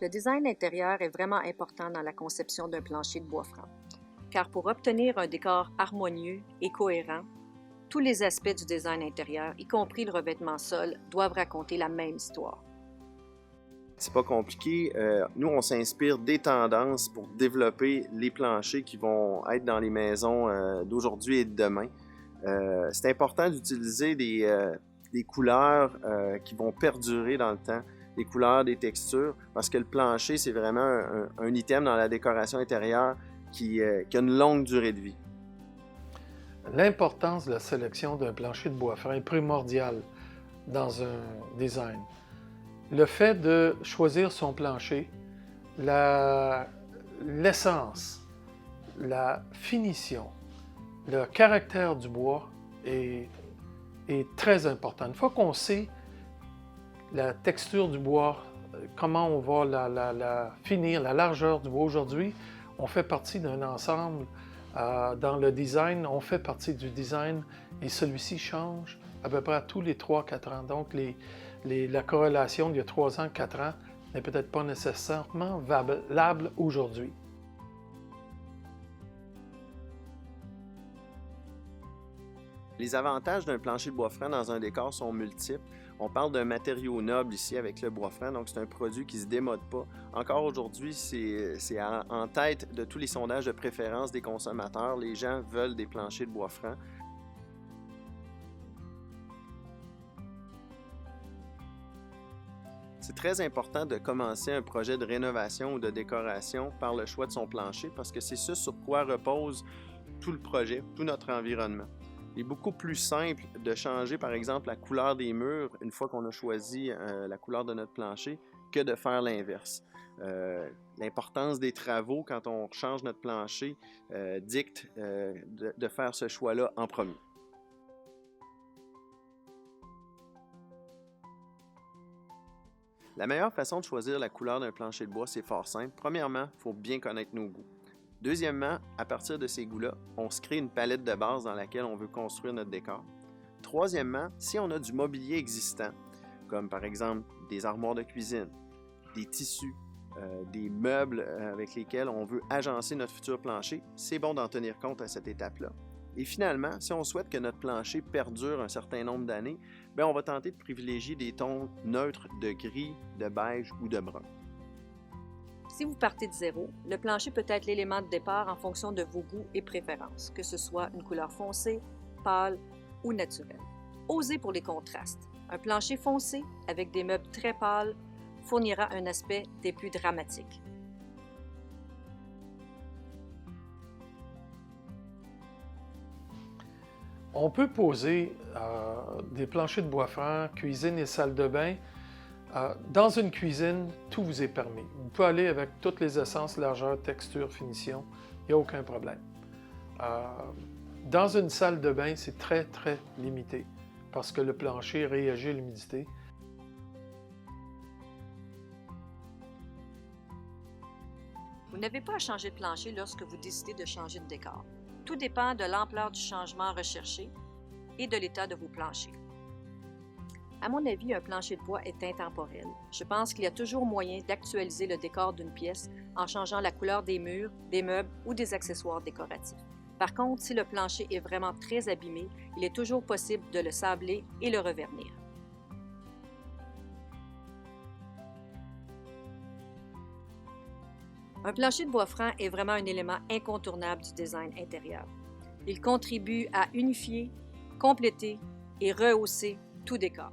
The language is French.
Le design intérieur est vraiment important dans la conception d'un plancher de bois franc, car pour obtenir un décor harmonieux et cohérent, tous les aspects du design intérieur, y compris le revêtement sol, doivent raconter la même histoire. C'est pas compliqué. Nous, on s'inspire des tendances pour développer les planchers qui vont être dans les maisons d'aujourd'hui et de demain. C'est important d'utiliser des couleurs qui vont perdurer dans le temps, des couleurs, des textures, parce que le plancher, c'est vraiment un item dans la décoration intérieure qui a une longue durée de vie. L'importance de la sélection d'un plancher de bois franc est primordiale dans un design. Le fait de choisir son plancher, l'essence, la finition, le caractère du bois est très important. Une fois qu'on sait la texture du bois, comment on va la finir, la largeur du bois aujourd'hui, on fait partie d'un ensemble. Dans le design, on fait partie du design et celui-ci change à peu près tous les 3-4 ans. Donc, la corrélation d'il y a 3 ans, 4 ans n'est peut-être pas nécessairement valable aujourd'hui. Les avantages d'un plancher de bois franc dans un décor sont multiples. On parle d'un matériau noble ici avec le bois franc, donc c'est un produit qui ne se démode pas. Encore aujourd'hui, c'est en tête de tous les sondages de préférence des consommateurs. Les gens veulent des planchers de bois franc. C'est très important de commencer un projet de rénovation ou de décoration par le choix de son plancher parce que c'est ce sur quoi repose tout le projet, tout notre environnement. Il est beaucoup plus simple de changer, par exemple, la couleur des murs une fois qu'on a choisi la couleur de notre plancher que de faire l'inverse. L'importance des travaux quand on change notre plancher dicte de faire ce choix-là en premier. La meilleure façon de choisir la couleur d'un plancher de bois, c'est fort simple. Premièrement, il faut bien connaître nos goûts. Deuxièmement, à partir de ces goûts-là, on se crée une palette de base dans laquelle on veut construire notre décor. Troisièmement, si on a du mobilier existant, comme par exemple des armoires de cuisine, des tissus, des meubles avec lesquels on veut agencer notre futur plancher, c'est bon d'en tenir compte à cette étape-là. Et finalement, si on souhaite que notre plancher perdure un certain nombre d'années, on va tenter de privilégier des tons neutres de gris, de beige ou de brun. Si vous partez de zéro, le plancher peut être l'élément de départ en fonction de vos goûts et préférences, que ce soit une couleur foncée, pâle ou naturelle. Osez pour les contrastes. Un plancher foncé avec des meubles très pâles fournira un aspect des plus dramatiques. On peut poser des planchers de bois franc, cuisine et salle de bain. Dans une cuisine, tout vous est permis. Vous pouvez aller avec toutes les essences, largeur, texture, finition, il n'y a aucun problème. Dans une salle de bain, c'est très, très limité parce que le plancher réagit à l'humidité. Vous n'avez pas à changer de plancher lorsque vous décidez de changer de décor. Tout dépend de l'ampleur du changement recherché et de l'état de vos planchers. À mon avis, un plancher de bois est intemporel. Je pense qu'il y a toujours moyen d'actualiser le décor d'une pièce en changeant la couleur des murs, des meubles ou des accessoires décoratifs. Par contre, si le plancher est vraiment très abîmé, il est toujours possible de le sabler et le revernir. Un plancher de bois franc est vraiment un élément incontournable du design intérieur. Il contribue à unifier, compléter et rehausser tout décor.